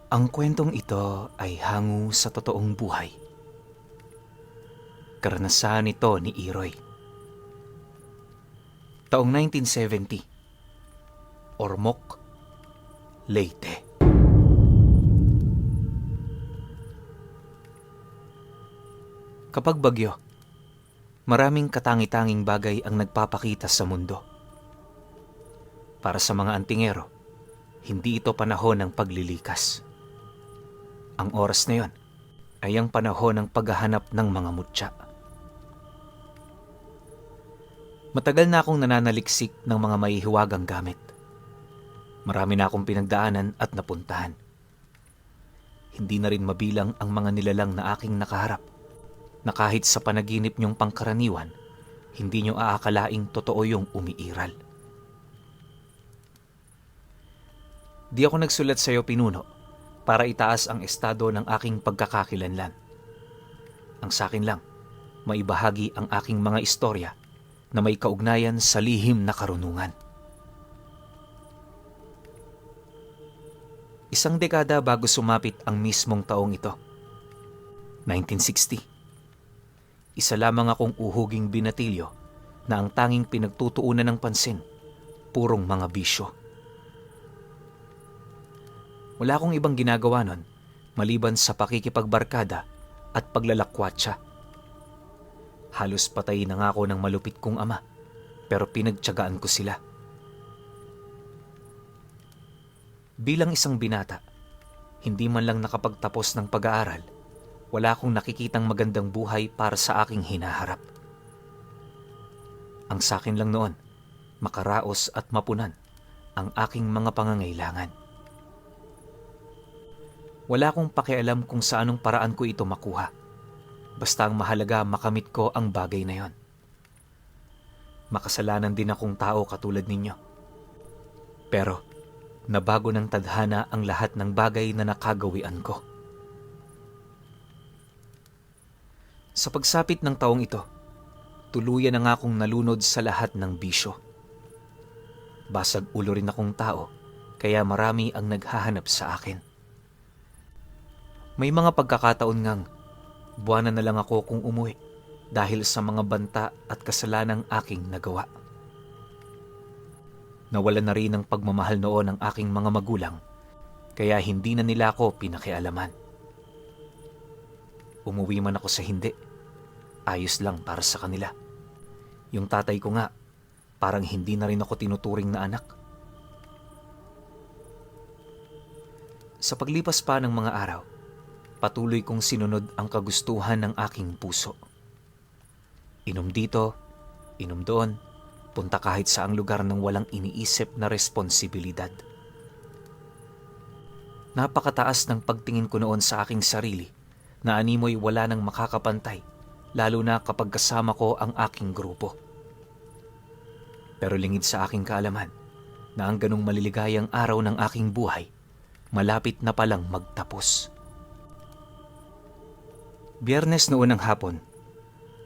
Ang kwentong ito ay hango sa totoong buhay. Karanasan ito ni Iroy. Taong 1970, Ormoc, Leyte. Kapag bagyo, maraming katangi-tanging bagay ang nagpapakita sa mundo. Para sa mga antingero, hindi ito panahon ng paglilikas. Ang oras na yon ay ang panahon ng paghahanap ng mga mutya. Matagal na akong nananaliksik ng mga mahihiwagang gamit. Marami na akong pinagdaanan at napuntahan. Hindi na rin mabilang ang mga nilalang na aking nakaharap, na kahit sa panaginip niyong pangkaraniwan, hindi niyo aakalaing totoo yung umiiral. Di ako nagsulat sa iyo, Pinuno, para itaas ang estado ng aking pagkakakilanlan. Ang sakin lang, maibahagi ang aking mga istorya na may kaugnayan sa lihim na karunungan. Isang dekada bago sumapit ang mismong taong ito, 1960. Isa lamang akong uhuging binatilyo na ang tanging pinagtutuunan ng pansin, purong mga bisyo. Wala akong ibang ginagawa nun maliban sa pakikipagbarkada at paglalakwatsa. Halos patay na nga ako ng malupit kong ama, pero pinagtiyagaan ko sila. Bilang isang binata, hindi man lang nakapagtapos ng pag-aaral, wala akong nakikitang magandang buhay para sa aking hinaharap. Ang sakin lang noon, makaraos at mapunan ang aking mga pangangailangan. Wala akong pakialam kung sa anong paraan ko ito makuha. Basta ang mahalaga makamit ko ang bagay na yon. Makasalanan din akong tao katulad ninyo. Pero nabago ng tadhana ang lahat ng bagay na nakagawian ko. Sa pagsapit ng taong ito, tuluyan na nga akong nalunod sa lahat ng bisyo. Basag ulo rin akong tao, kaya marami ang naghahanap sa akin. May mga pagkakataon ngang buwanan na lang ako kung umuwi dahil sa mga banta at kasalanang aking nagawa. Nawala na rin ang pagmamahal noon ng aking mga magulang, kaya hindi na nila ako pinakialaman. Umuwi man ako sa hindi, ayos lang para sa kanila. Yung tatay ko nga, parang hindi na rin ako tinuturing na anak. Sa paglipas pa ng mga araw, patuloy kong sinunod ang kagustuhan ng aking puso. Inom dito, inom doon, punta kahit saang lugar nang walang iniisip na responsibilidad. Napakataas ng pagtingin ko noon sa aking sarili na animoy wala nang makakapantay, lalo na kapag kasama ko ang aking grupo. Pero lingid sa aking kaalaman na ang ganong maliligayang araw ng aking buhay, malapit na palang magtapos. Biyernes noon ng hapon,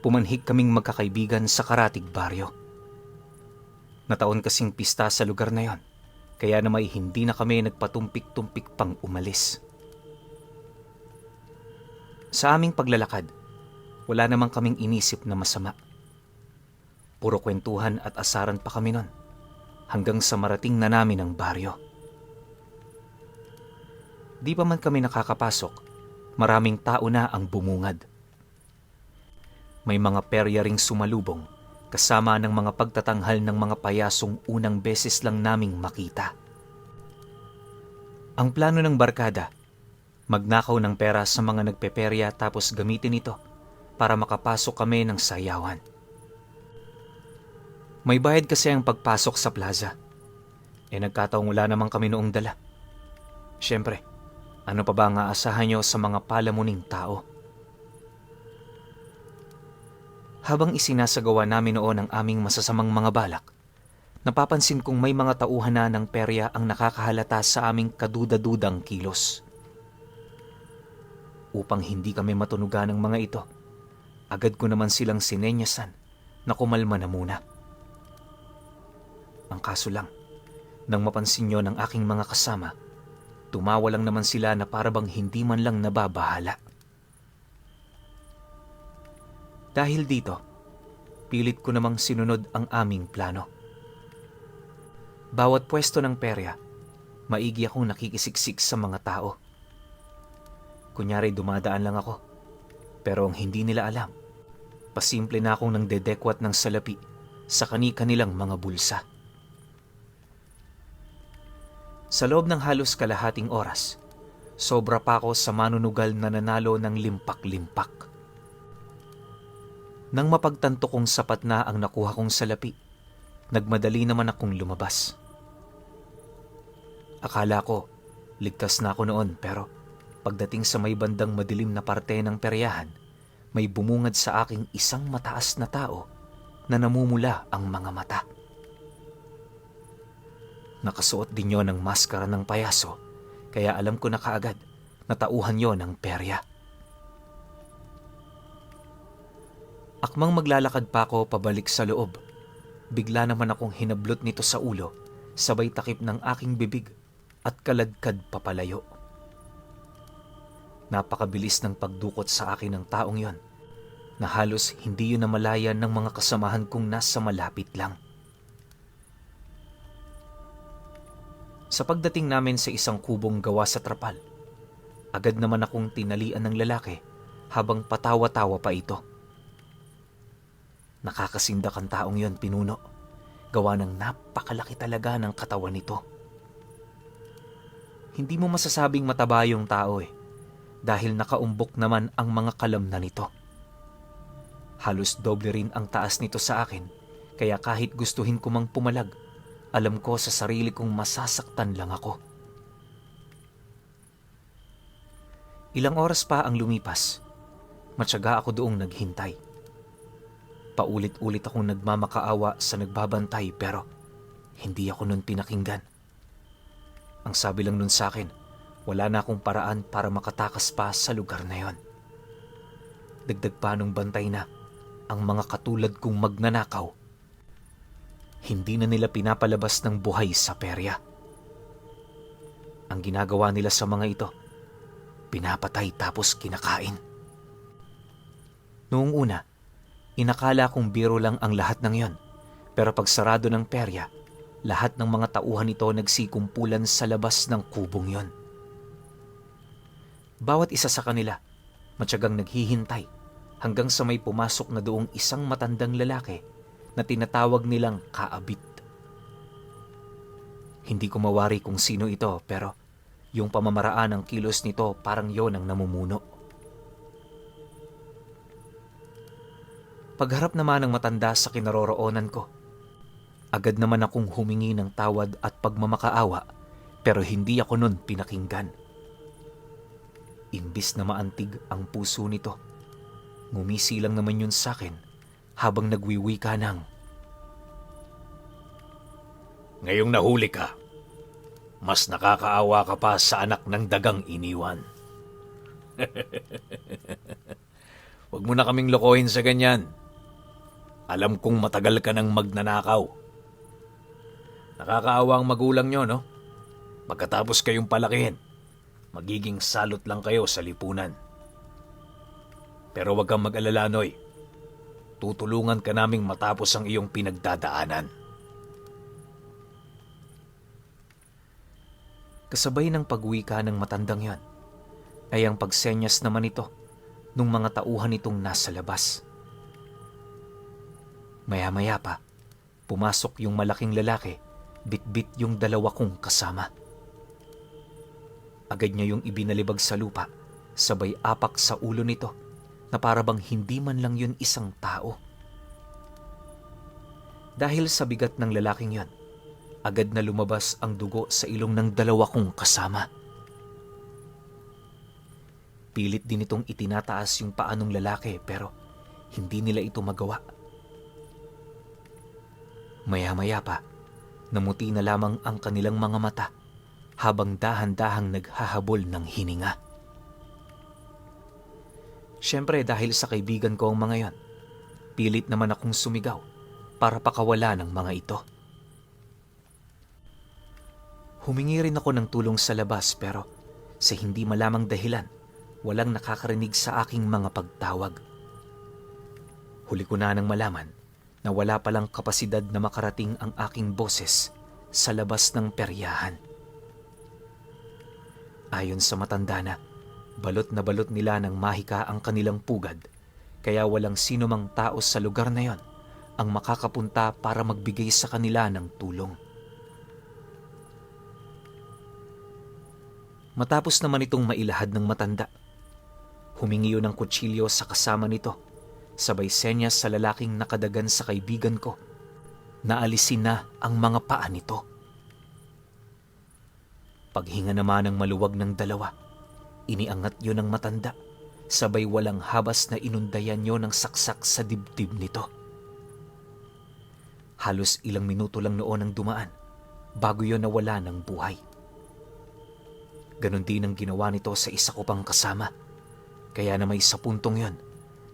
pumanhik kaming magkakaibigan sa Karatig Baryo. Nataon kasing pista sa lugar na yon, kaya na may hindi na kami nagpatumpik-tumpik pang umalis. Sa aming paglalakad, wala namang kaming inisip na masama. Puro kwentuhan at asaran pa kami nun, hanggang sa marating na namin ang baryo. Di pa man kami nakakapasok, maraming tao na ang bumungad. May mga perya ring sumalubong, kasama ng mga pagtatanghal ng mga payasong unang beses lang naming makita. Ang plano ng barkada, magnakaw ng pera sa mga nagpeperya tapos gamitin ito para makapasok kami ng sayawan. May bayad kasi ang pagpasok sa plaza. Nagkataong wala naman kami noong dala. Siyempre, ano pa ba ang aasahan nyo sa mga palamuning tao? Habang isinasagawa namin noon ang aming masasamang mga balak, napapansin kong may mga tauhan na ng perya ang nakakahalata sa aming kaduda-dudang kilos. Upang hindi kami matunugan ng mga ito, agad ko naman silang sinenyasan na kumalma na muna. Ang kaso lang, nang mapansin nyo ng aking mga kasama, Tumawa lang naman sila na parabang hindi man lang nababahala. Dahil dito, pilit ko namang sinunod ang aming plano. Bawat pwesto ng perya, maigi akong nakikisiksik sa mga tao. Kunyari dumadaan lang ako, pero ang hindi nila alam, pasimple na akong nangdedekwat ng salapi sa kani-kanilang mga bulsa. Sa loob ng halos kalahating oras, sobra pa ako sa manunugal na nanalo ng limpak-limpak. Nang mapagtanto kong sapat na ang nakuha kong salapi, nagmadali naman akong lumabas. Akala ko, ligtas na ako noon, pero pagdating sa may bandang madilim na parte ng peryahan, may bumungad sa aking isang mataas na tao na namumula ang mga mata. Nakasuot din yon ng maskara ng payaso, kaya alam ko na kaagad na tauhan yon ng perya. Akmang maglalakad pa ako pabalik sa loob, bigla naman akong hinablot nito sa ulo, sabay takip ng aking bibig at kaladkad papalayo. Napakabilis ng pagdukot sa akin ng taong yon, na halos hindi yun namalayan ng mga kasamahan kong nasa malapit lang. Sa pagdating namin sa isang kubong gawa sa trapal, agad naman akong tinalian ng lalaki habang patawa-tawa pa ito. Nakakasindak ang taong yon, pinuno. Gawa ng napakalaki talaga ng katawan nito. Hindi mo masasabing mataba yung tao dahil nakaumbok naman ang mga kalamnan nito. Halos doble rin ang taas nito sa akin, kaya kahit gustuhin ko mang pumalag, alam ko sa sarili kong masasaktan lang ako. Ilang oras pa ang lumipas, matyaga ako doong naghintay. Paulit-ulit akong nagmamakaawa sa nagbabantay pero hindi ako nun pinakinggan. Ang sabi lang nun sa akin, wala na akong paraan para makatakas pa sa lugar na yon. Dagdag pa nung bantay na, ang mga katulad kong magnanakaw, hindi na nila pinapalabas ng buhay sa perya. Ang ginagawa nila sa mga ito, pinapatay tapos kinakain. Noong una, inakala kong biro lang ang lahat ng yon, pero pagsarado ng perya, lahat ng mga tauhan nito nagsikumpulan sa labas ng kubong yon. Bawat isa sa kanila, matyagang naghihintay hanggang sa may pumasok na doong isang matandang lalaki na tinatawag nilang kaabit. Hindi ko mawari kung sino ito, pero yung pamamaraan ng kilos nito parang yon ang namumuno. Pagharap naman ng matanda sa kinaroroonan ko, agad naman akong humingi ng tawad at pagmamakaawa, pero hindi ako nun pinakinggan. Imbis na maantig ang puso nito, ngumisi lang naman yun sa akin habang nagwiwika ng, "Ngayong nahuli ka, mas nakakaawa ka pa sa anak ng dagang iniwan." "Huwag mo na kaming lokohin sa ganyan. Alam kong matagal ka nang magnanakaw. Nakakaawa ang magulang nyo, no? Pagkatapos kayong palakihin, magiging salot lang kayo sa lipunan. Pero huwag kang mag-alala, Noy. Tutulungan ka naming matapos ang iyong pinagdadaanan." Kasabay ng pagwika ng matandang yon, ay ang pagsenyas naman ito nung mga tauhan nitong nasa labas. Maya-maya pa, pumasok yung malaking lalaki, bitbit yung dalawa kong kasama. Agad niya yung ibinalibag sa lupa, sabay apak sa ulo nito na parabang hindi man lang yun isang tao. Dahil sa bigat ng lalaking yon, agad na lumabas ang dugo sa ilong ng dalawa kong kasama. Pilit din itong itinataas yung paa ng lalaki pero hindi nila ito magawa. Maya-maya pa, namuti na lamang ang kanilang mga mata habang dahan-dahang naghahabol ng hininga. Siyempre dahil sa kaibigan ko ang mga yon, pilit naman akong sumigaw para pakawala ng mga ito. Humingi rin ako ng tulong sa labas pero sa hindi malamang dahilan, walang nakakarinig sa aking mga pagtawag. Huli ko na nang malaman na wala palang kapasidad na makarating ang aking boses sa labas ng peryahan. Ayon sa matanda na balot nila ng mahika ang kanilang pugad, kaya walang sino mang tao sa lugar na yon ang makakapunta para magbigay sa kanila ng tulong. Matapos naman itong mailahad ng matanda, humingi yun ng kutsilyo sa kasama nito, sabay senyas sa lalaking nakadagan sa kaibigan ko na alisin na ang mga paa nito. Paghinga naman ng maluwag ng dalawa, iniangat yun ng matanda, sabay walang habas na inundayan yun ng saksak sa dibdib nito. Halos ilang minuto lang noon ang dumaan bago yun nawala ng buhay. Ganon din ang ginawa nito sa isa ko pang kasama, kaya na may sa puntong yon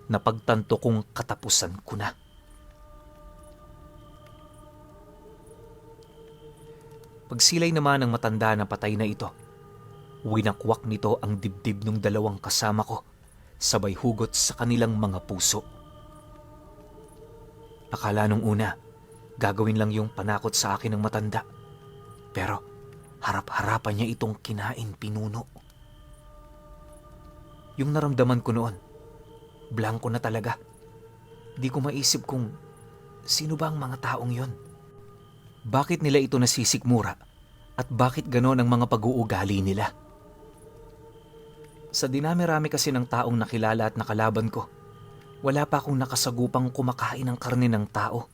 na pagtanto kong katapusan ko na. Pagsilay naman ng matanda na patay na ito, winakwak nito ang dibdib ng dalawang kasama ko, sabay hugot sa kanilang mga puso. Akala nung una, gagawin lang yung panakot sa akin ng matanda, pero harap-harapan niya itong kinain pinuno. Yung naramdaman ko noon, blanko na talaga. Di ko maisip kung sino ba ang mga taong yon. Bakit nila ito nasisikmura at bakit ganon ang mga pag-uugali nila? Sa dinami-rami kasi ng taong nakilala at nakalaban ko, wala pa akong nakasagupang kumakain ng karne ng tao.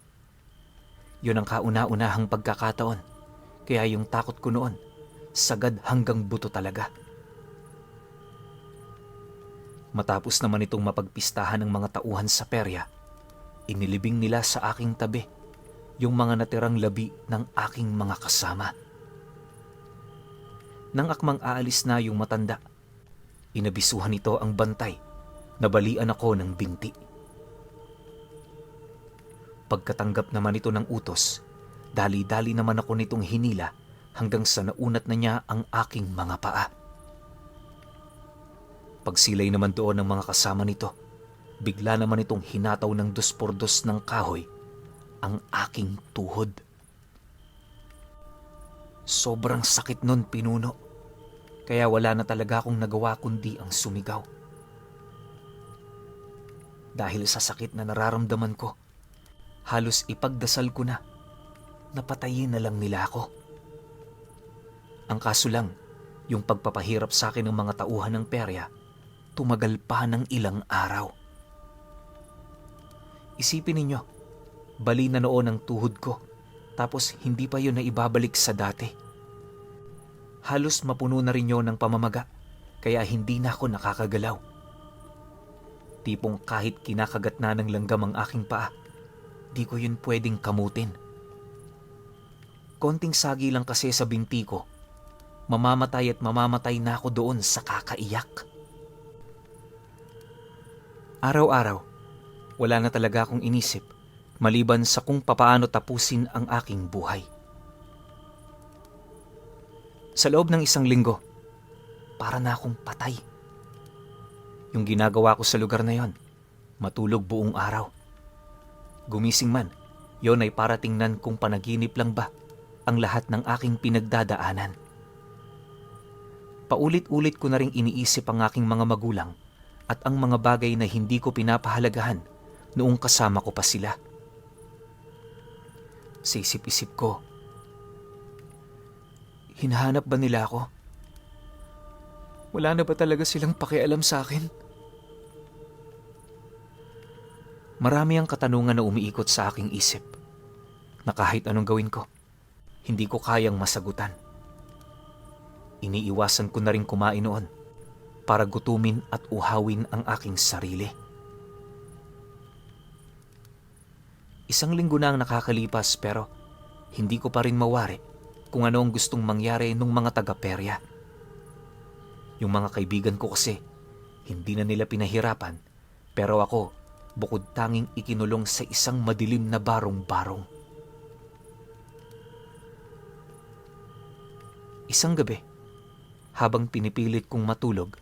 Yun ang kauna-unahang pagkakataon. Kaya yung takot ko noon, sagad hanggang buto talaga. Matapos naman itong mapagpistahan ng mga tauhan sa perya, inilibing nila sa aking tabi yung mga natirang labi ng aking mga kasama. Nang akmang aalis na yung matanda, inabisuhan nito ang bantay, nabalian ako ng binti. Pagkatanggap naman ito ng utos, dali-dali naman ako nitong hinila hanggang sa naunat na niya ang aking mga paa. Pagsilay naman doon ng mga kasama nito, bigla naman itong hinataw ng 2x2 ng kahoy ang aking tuhod. Sobrang sakit nun, pinuno, kaya wala na talaga akong nagawa kundi ang sumigaw. Dahil sa sakit na nararamdaman ko, halos ipagdasal ko na napatayin na lang nila ako. Ang kaso lang, yung pagpapahirap sa akin ng mga tauhan ng perya, tumagal pa ng ilang araw. Isipin ninyo, bali na noon ang tuhod ko, tapos hindi pa yun na ibabalik sa dati. Halos mapuno na rin yun ng pamamaga, kaya hindi na ako nakakagalaw. Tipong kahit kinakagat na ng langgam ang aking paa, di ko yun pwedeng kamutin. Konting sagi lang kasi sa binti ko, mamamatay at mamamatay na ako doon sa kakaiyak. Araw-araw, wala na talaga akong inisip maliban sa kung papaano tapusin ang aking buhay. Sa loob ng 1 linggo, para na akong patay. Yung ginagawa ko sa lugar na yon, matulog buong araw. Gumising man, yon ay para tingnan kung panaginip lang ba ang lahat ng aking pinagdadaanan. Paulit-ulit ko na ring iniisip ang aking mga magulang at ang mga bagay na hindi ko pinapahalagahan noong kasama ko pa sila. Sa isip-isip ko, hinahanap ba nila ako? Wala na ba talaga silang pakialam sa akin? Marami ang katanungan na umiikot sa aking isip na kahit anong gawin ko, hindi ko kayang masagutan. Iniiwasan ko na rin kumain noon para gutumin at uhawin ang aking sarili. 1 linggo na ang nakakalipas pero hindi ko pa rin mawari kung ano ang gustong mangyari nung mga taga-perya. Yung mga kaibigan ko kasi, hindi na nila pinahirapan, pero ako, bukod tanging ikinulong sa isang madilim na barong-barong. Isang gabi, habang pinipilit kong matulog,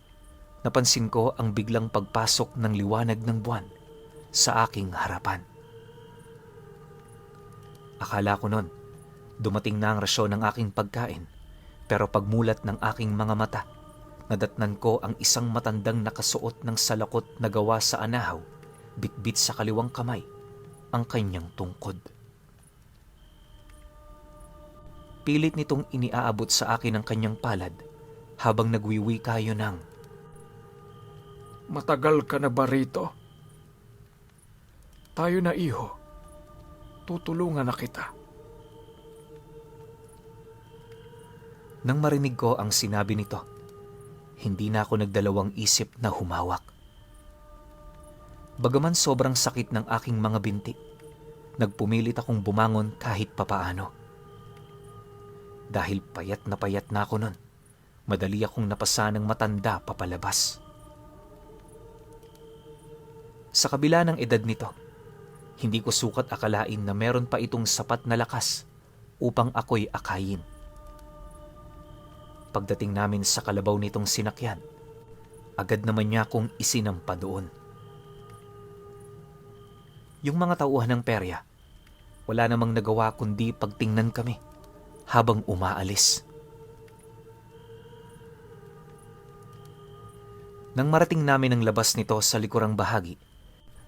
napansin ko ang biglang pagpasok ng liwanag ng buwan sa aking harapan. Akala ko noon, dumating na ang rasyon ng aking pagkain, pero pagmulat ng aking mga mata, nadatnan ko ang isang matandang nakasuot ng salakot na gawa sa anahaw, bitbit sa kaliwang kamay ang kanyang tungkod. Pilit nitong iniaabot sa akin ang kanyang palad habang nagwiwika yun ng, Matagal ka na ba rito? Tayo na iho. Tutulungan na kita. Nang marinig ko ang sinabi nito, hindi na ako nagdalawang isip na humawak. Bagaman sobrang sakit ng aking mga binti, nagpumilit akong bumangon kahit papaano. Dahil payat na ako nun, madali akong napasa ng matanda papalabas. Sa kabila ng edad nito, hindi ko sukat akalain na meron pa itong sapat na lakas upang ako'y akayin. Pagdating namin sa kalabaw nitong sinakyan, agad naman niya akong isinampa doon. Yung mga tauhan ng perya, wala namang nagawa kundi pagtingnan kami habang umaalis. Nang marating namin ang labas nito sa likurang bahagi,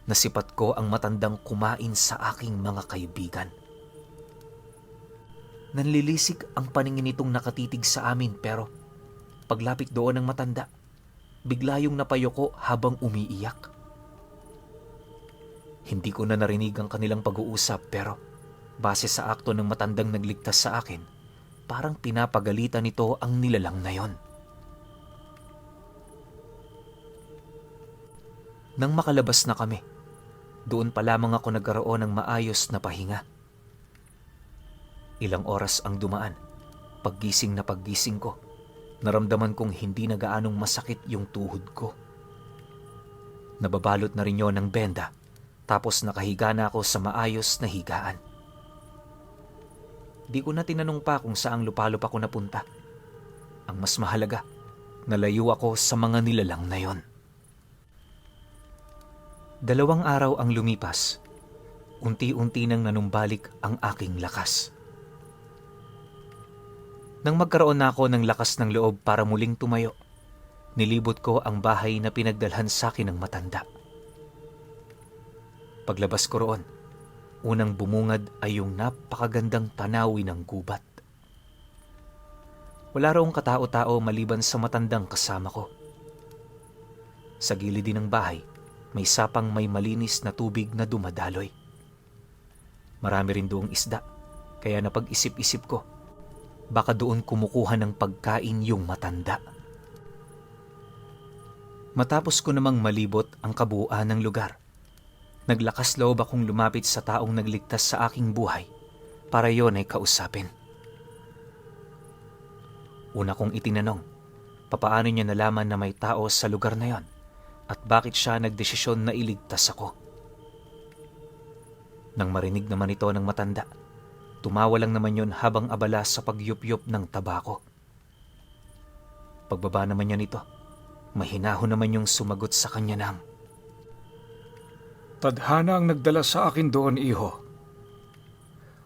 nasipat ko ang matandang kumain sa aking mga kaibigan. Nanlilisik ang paningin nitong nakatitig sa amin pero paglapit doon ng matanda, bigla yung napayoko habang umiiyak. Hindi ko na narinig ang kanilang pag-uusap pero base sa akto ng matandang nagligtas sa akin, parang pinapagalitan nito ang nilalang na yon. Nang makalabas na kami, doon pa lamang ako nagkaroon ng maayos na pahinga. Ilang oras ang dumaan. Paggising ko, naramdaman kong hindi na gaanong masakit yung tuhod ko. Nababalot na rin yon ng benda, tapos nakahiga na ako sa maayos na higaan. Di ko na tinanong pa kung saang lupalop ako napunta. Ang mas mahalaga, nalayo ako sa mga nilalang na yon. 2 araw ang lumipas. Unti-unti nang nanumbalik ang aking lakas. Nang magkaroon na ako ng lakas ng loob para muling tumayo, nilibot ko ang bahay na pinagdalhan sa akin ng matanda. Paglabas ko roon, unang bumungad ay yung napakagandang tanawin ng gubat. Wala raong katao-tao maliban sa matandang kasama ko. Sa gilid din ng bahay, may sapang may malinis na tubig na dumadaloy. Marami rin doong isda, kaya napag-isip-isip ko, baka doon kumukuha ng pagkain yung matanda. Matapos ko namang malibot ang kabuuan ng lugar, naglakas loob akong lumapit sa taong nagligtas sa aking buhay para yon ay kausapin. Una kong itinanong, papaano niya nalaman na may tao sa lugar na yon at bakit siya nagdesisyon na iligtas ako. Nang marinig naman ito ng matanda, tumawa lang naman yon habang abala sa pagyupyup ng tabako. Pagbaba naman niya nito, mahinahon naman yung sumagot sa kanya ng, Tadhana ang nagdala sa akin doon, iho.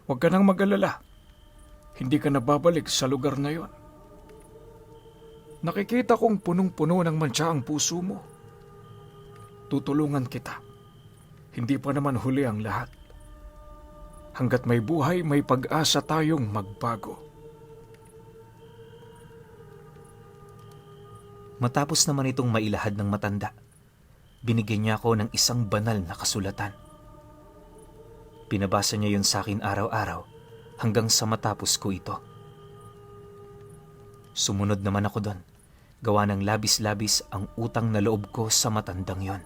Huwag ka nang mag-alala. Hindi ka na babalik sa lugar na yon. Nakikita kong punong-puno ng mantsa ang puso mo. Tutulungan kita. Hindi pa naman huli ang lahat. Hanggat may buhay, may pag-asa tayong magbago. Matapos naman itong mailahad ng matanda, binigyan niya ako ng isang banal na kasulatan. Pinabasa niya yun sa akin araw-araw hanggang sa matapos ko ito. Sumunod naman ako doon, gawa ng labis-labis ang utang na loob ko sa matandang yon.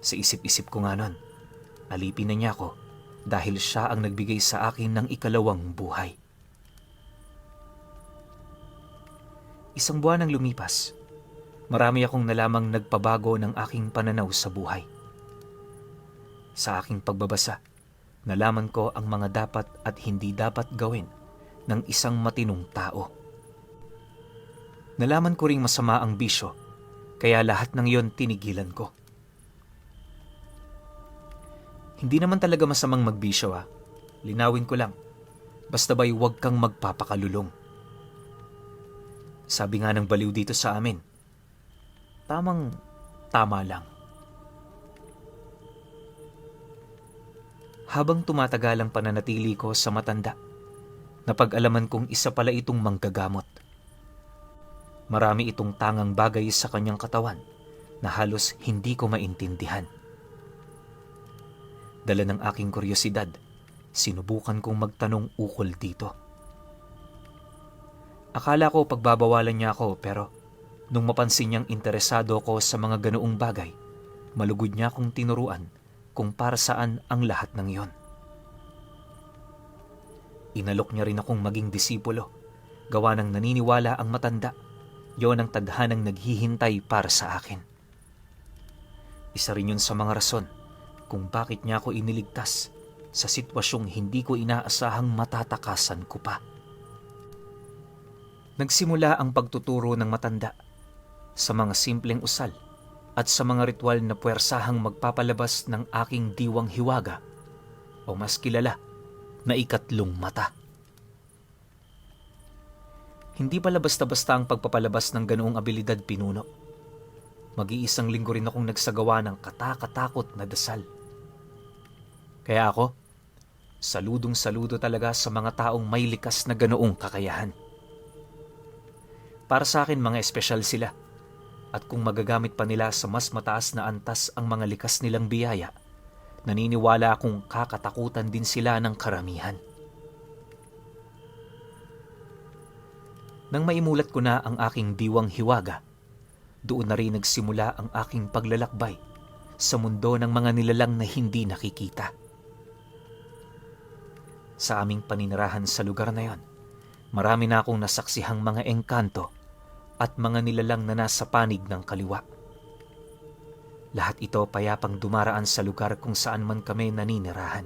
Sa isip-isip ko nga nun, alipin na niya ako dahil siya ang nagbigay sa akin ng ikalawang buhay. Isang buwan ang lumipas, marami akong nalamang nagpabago ng aking pananaw sa buhay. Sa aking pagbabasa, nalaman ko ang mga dapat at hindi dapat gawin ng isang matinong tao. Nalaman ko ring masama ang bisyo, kaya lahat ng yon tinigilan ko. Hindi naman talaga masamang magbisyo Linawin ko lang. Basta ba'y huwag kang magpapakalulong. Sabi nga ng baliw dito sa amin, tama lang. Habang tumatagal ang pananatili ko sa matanda, napag-alaman kong isa pala itong manggagamot. Marami itong tangang bagay sa kanyang katawan na halos hindi ko maintindihan. Dala ng aking kuryosidad, sinubukan kong magtanong ukol dito. Akala ko pagbabawalan niya ako, pero nung mapansin niyang interesado ko sa mga ganoong bagay, malugod niya akong tinuruan kung para saan ang lahat ng iyon. Inalok niya rin akong maging disipulo, gawa ng naniniwala ang matanda, yon ang tadhanang naghihintay para sa akin. Isa rin yun sa mga rason kung bakit niya ako iniligtas sa sitwasyong hindi ko inaasahang matatakasan ko pa. Nagsimula ang pagtuturo ng matanda sa mga simpleng usal at sa mga ritual na puwersahang magpapalabas ng aking diwang hiwaga o mas kilala na ikatlong mata. Hindi pala basta-basta ang pagpapalabas ng ganoong abilidad, pinuno. Mag-iisang linggo rin akong nagsagawa ng katakatakot na dasal. Kaya ako, saludong-saludo talaga sa mga taong may likas na ganoong kakayahan. Para sa akin, mga espesyal sila. At kung magagamit pa nila sa mas mataas na antas ang mga likas nilang biyaya, naniniwala akong kakatakutan din sila ng karamihan. Nang maimulat ko na ang aking diwang hiwaga, doon na rin nagsimula ang aking paglalakbay sa mundo ng mga nilalang na hindi nakikita. Sa aming paninirahan sa lugar na yon, marami na akong nasaksihang mga engkanto at mga nilalang na nasa panig ng kaliwa. Lahat ito payapang dumaraan sa lugar kung saan man kami naninirahan.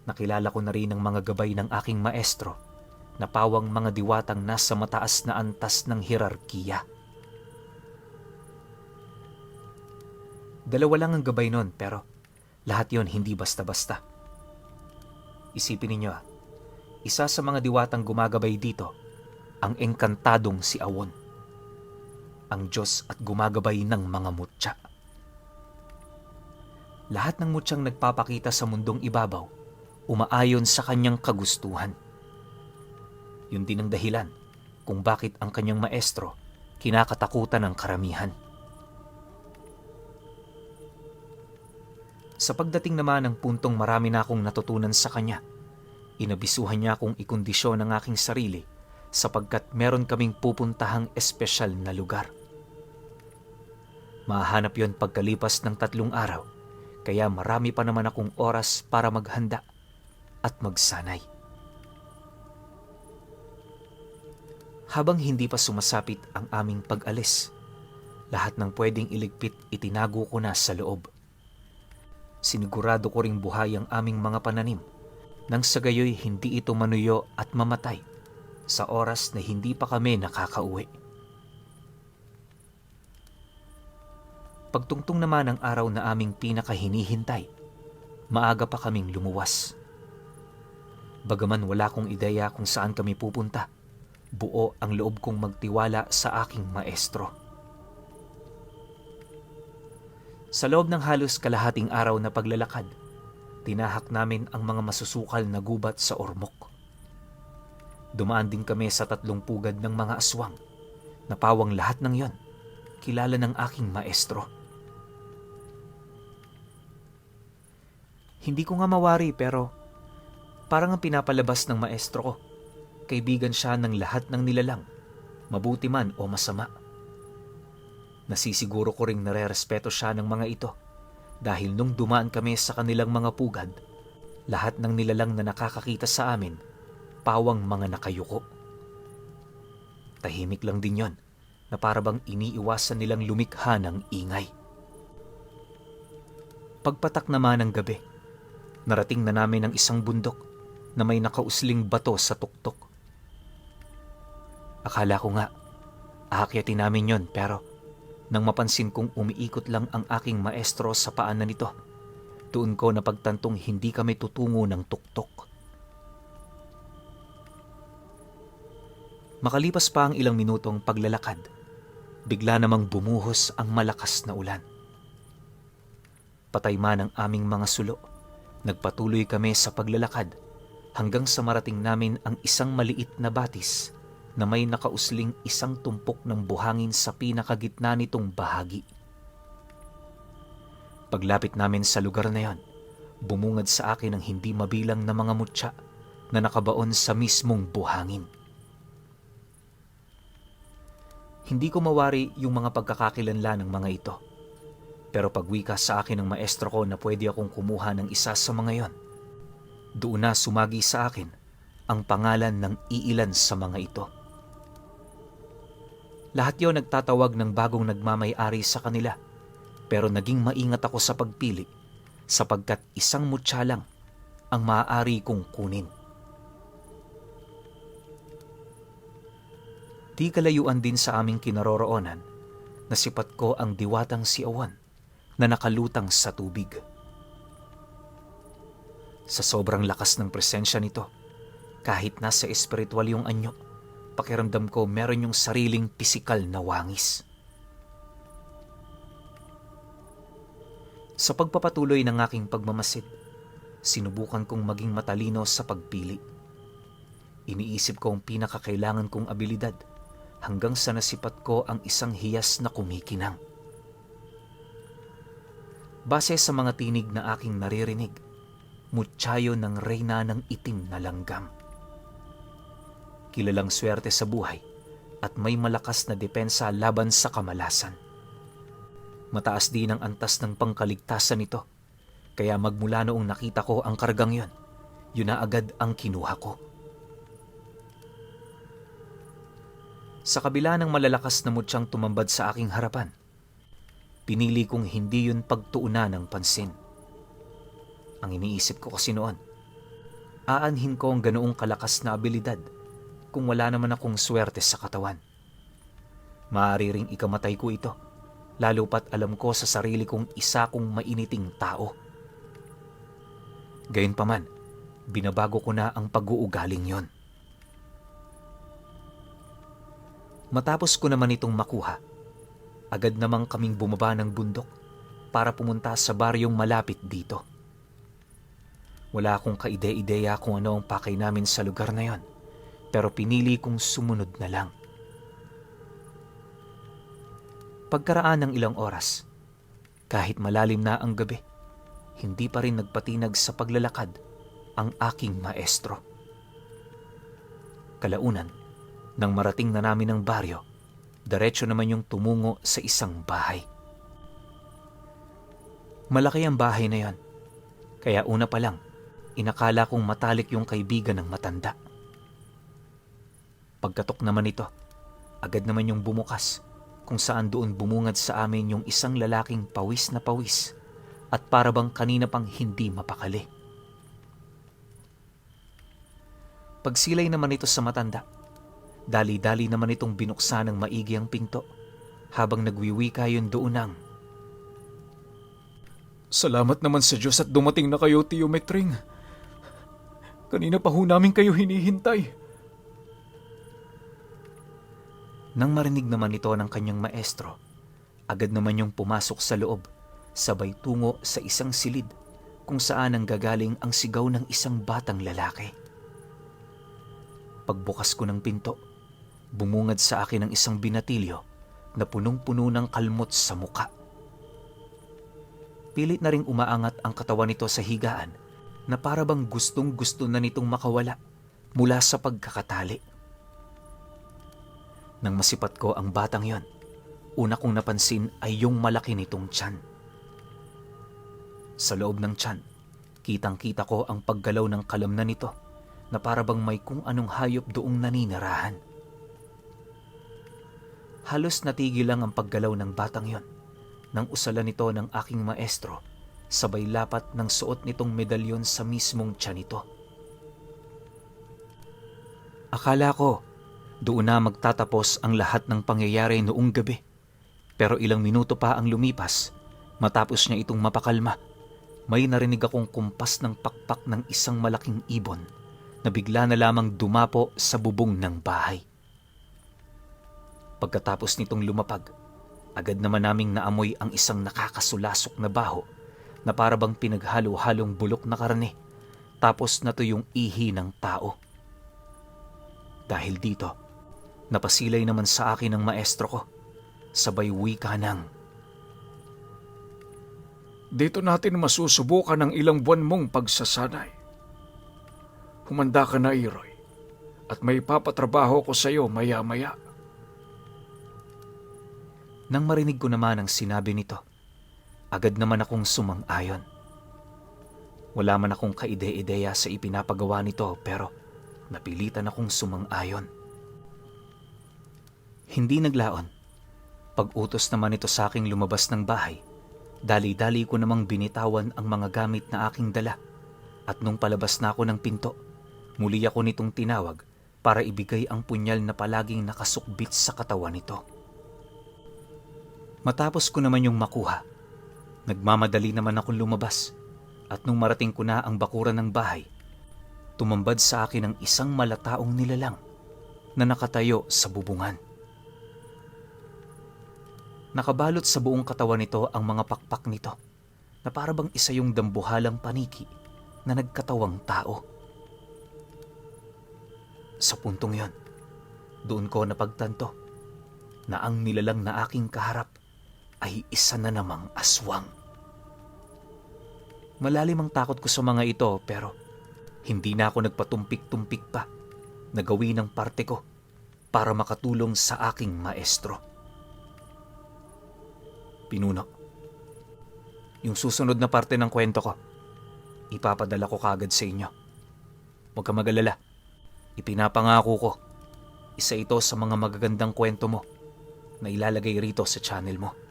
Nakilala ko na rin ang mga gabay ng aking maestro na pawang mga diwatang nasa mataas na antas ng hierarkiya. Dalawa lang ang gabay nun, pero lahat yon hindi basta-basta. Isipin ninyo isa sa mga diwatang gumagabay dito, ang engkantadong si Awon, ang Diyos at gumagabay ng mga mutya. Lahat ng mutyang nagpapakita sa mundong ibabaw, umaayon sa kanyang kagustuhan. Yun din ang dahilan kung bakit ang kanyang maestro kinakatakutan ng karamihan. Sa pagdating naman ng puntong marami na akong natutunan sa kanya, inabisuhan niya akong ikondisyon ng aking sarili sapagkat meron kaming pupuntahang espesyal na lugar. Mahanap yon pagkalipas ng 3 araw, kaya marami pa naman akong oras para maghanda at magsanay. Habang hindi pa sumasapit ang aming pag-alis, lahat ng pwedeng iligpit itinago ko na sa loob. Sinigurado ko ring buhay ang aming mga pananim nang sa gayoy hindi ito manuyo at mamatay sa oras na hindi pa kami nakakauwi. Pagtungtong naman ang araw na aming pinakahinihintay, maaga pa kaming lumuwas. Bagaman wala kong ideya kung saan kami pupunta, buo ang loob kong magtiwala sa aking maestro. Sa loob ng halos kalahating araw na paglalakad, tinahak namin ang mga masusukal na gubat sa ormok. Dumaan din kami sa 3 pugad ng mga aswang, na pawang lahat ng yon kilala ng aking maestro. Hindi ko nga mawari, pero parang ang pinapalabas ng maestro ko. Kaibigan siya ng lahat ng nilalang, mabuti man o masama. Nasisiguro ko ring nare-respeto siya ng mga ito dahil nung dumaan kami sa kanilang mga pugad, lahat ng nilalang na nakakakita sa amin, pawang mga nakayuko. Tahimik lang din yon na parabang iniiwasan nilang lumikha ng ingay. Pagpatak naman ng gabi, narating na namin ang isang bundok na may nakausling bato sa tuktok. Akala ko nga, aakyatin namin yon, pero nang mapansin kong umiikot lang ang aking maestro sa paanan nito, doon ko napagtantong hindi kami tutungo ng tuktok. Makalipas pa ang ilang minutong paglalakad, bigla namang bumuhos ang malakas na ulan. Patay man ang aming mga sulo, nagpatuloy kami sa paglalakad hanggang sa marating namin ang isang maliit na batis na may nakausling isang tumpok ng buhangin sa pinakagitna nitong bahagi. Paglapit namin sa lugar na yon, bumungad sa akin ang hindi mabilang na mga mutya na nakabaon sa mismong buhangin. Hindi ko mawari yung mga pagkakakilanlan ng mga ito. Pero pagwika sa akin ng maestro ko na pwede akong kumuha ng isa sa mga yon, doon na sumagi sa akin ang pangalan ng iilan sa mga ito. Lahat yon nagtatawag ng bagong nagmamay-ari sa kanila, pero naging maingat ako sa pagpili sapagkat isang mutya lang ang maaari kong kunin. Di kalayuan din sa aming kinaroroonan, nasipat ko ang diwatang si Awan na nakalutang sa tubig. Sa sobrang lakas ng presensya nito, kahit nasa espiritual yung anyo, pakiramdam ko meron yung sariling pisikal na wangis. Sa pagpapatuloy ng aking pagmamasid, sinubukan kong maging matalino sa pagpili. Iniisip ko ang pinakakailangan kong abilidad hanggang sa nasipat ko ang isang hiyas na kumikinang. Base sa mga tinig na aking naririnig, mutyayo ng reyna ng itim na langgam. Kilalang swerte sa buhay at may malakas na depensa laban sa kamalasan. Mataas din ang antas ng pangkaligtasan nito, kaya magmula noong nakita ko ang kargang yon, yun na agad ang kinuha ko. Sa kabila ng malalakas na mutyang tumambad sa aking harapan, pinili kong hindi yun pagtuunan ng pansin. Ang iniisip ko kasi noon, aanhin ko ang ganoong kalakas na abilidad kung wala naman akong swerte sa katawan. Maaari ring ikamatay ko ito, lalo pat alam ko sa sarili kong isa kong mainiting tao. Gayunpaman, binabago ko na ang pag-uugaling yon. Matapos ko naman itong makuha, agad namang kaming bumaba ng bundok para pumunta sa baryong malapit dito. Wala akong kaide-ideya kung ano ang pakay namin sa lugar na yon, pero pinili kong sumunod na lang. Pagkaraan ng ilang oras, kahit malalim na ang gabi, hindi pa rin nagpatinag sa paglalakad ang aking maestro. Kalaunan, nang marating na namin ang baryo, diretso naman yung tumungo sa isang bahay. Malaki ang bahay na yon, kaya una pa lang, inakala kong matalik yung kaibigan ng matanda. Pagkatok naman ito, agad naman yung bumukas, kung saan doon bumungad sa amin yung isang lalaking pawis na pawis at parabang kanina pang hindi mapakali. Pagsilay naman ito sa matanda, dali-dali naman itong binuksan ng maigi ang pinto habang nagwiwika yun doon ng, Salamat naman sa Diyos at dumating na kayo, Tio Metring. Kanina pa ho namin kayo hinihintay. Nang marinig naman ito ng kanyang maestro, agad naman yung pumasok sa loob, sabay tungo sa isang silid kung saan ang gagaling ang sigaw ng isang batang lalaki. Pagbukas ko ng pinto, bumungad sa akin ang isang binatilyo na punong-puno ng kalmot sa muka. Pilit na ring umaangat ang katawan nito sa higaan na parabang gustong-gusto na nitong makawala mula sa pagkakatali. Nang masipat ko ang batang yon, una kong napansin ay yung malaki nitong tiyan. Sa loob ng tiyan, kitang-kita ko ang paggalaw ng kalamnan nito na parabang may kung anong hayop doong naninirahan. Halos natigil lang ang paggalaw ng batang yon nang usalan nito ng aking maestro, sabay lapat ng suot nitong medalyon sa mismong tiyan nito. Akala ko, doon na magtatapos ang lahat ng pangyayari noong gabi. Pero ilang minuto pa ang lumipas, matapos niya itong mapakalma, may narinig akong kumpas ng pakpak ng isang malaking ibon na bigla na lamang dumapo sa bubong ng bahay. Pagkatapos nitong lumapag, agad naman naming naamoy ang isang nakakasulasok na baho na para bang pinaghalo-halong bulok na karne, tapos na to yung ihi ng tao. Dahil dito, napasilay naman sa akin ng maestro ko, sabay wika ng, Dito natin masusubukan ang ilang buwan mong pagsasanay. Humanda ka na, Iroy, at may papatrabaho ko sa iyo maya-maya. Nang marinig ko naman ang sinabi nito, agad naman akong sumang-ayon. Wala man akong kaide-ideya sa ipinapagawa nito pero napilitan akong sumang-ayon. Hindi naglaon. Pag-utos naman ito sa aking lumabas ng bahay, dali-dali ko namang binitawan ang mga gamit na aking dala at nung palabas na ako ng pinto, muli ako nitong tinawag para ibigay ang punyal na palaging nakasukbit sa katawan nito. Matapos ko naman yung makuha, nagmamadali naman akong lumabas at nung marating ko na ang bakuran ng bahay, tumambad sa akin ang isang malataong nilalang na nakatayo sa bubungan. Nakabalot sa buong katawan nito ang mga pakpak nito na para bang isa yung dambuhalang paniki na nagkatawang tao. Sa puntong yon, doon ko napagtanto na ang nilalang na aking kaharap ay isa na namang aswang. Malalim ang takot ko sa mga ito pero hindi na ako nagpatumpik-tumpik pa na gawin ang parte ko para makatulong sa aking maestro. Pinuno, yung susunod na parte ng kwento ko, ipapadala ko kagad sa inyo. Huwag ka mag-alala. Ipinapangako ko, isa ito sa mga magagandang kwento mo na ilalagay rito sa channel mo.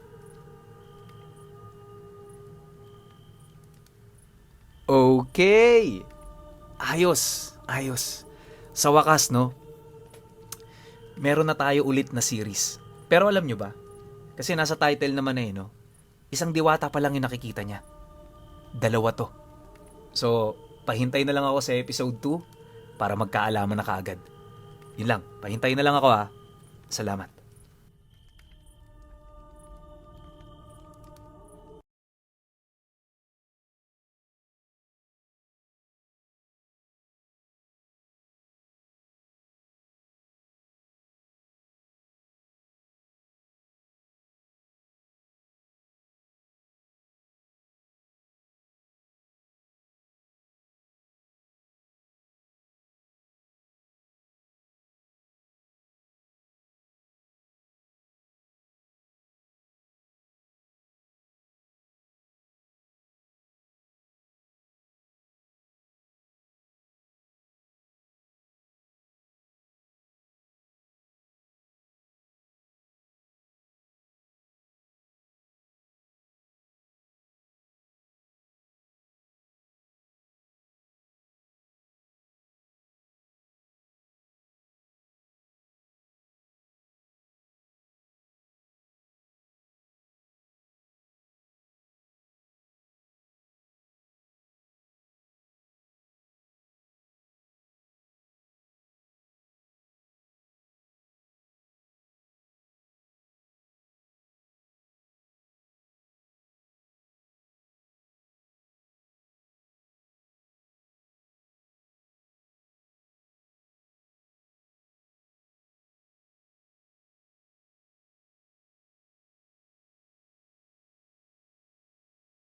Okay! Ayos, ayos. Sa wakas, no? Meron na tayo ulit na series. Pero alam nyo ba? Kasi nasa title naman na no? Isang diwata pa lang yung nakikita niya. 2 to. So, pahintay na lang ako sa episode 2 para magkaalaman na kaagad. Yun lang, pahintay na lang ako ha. Salamat.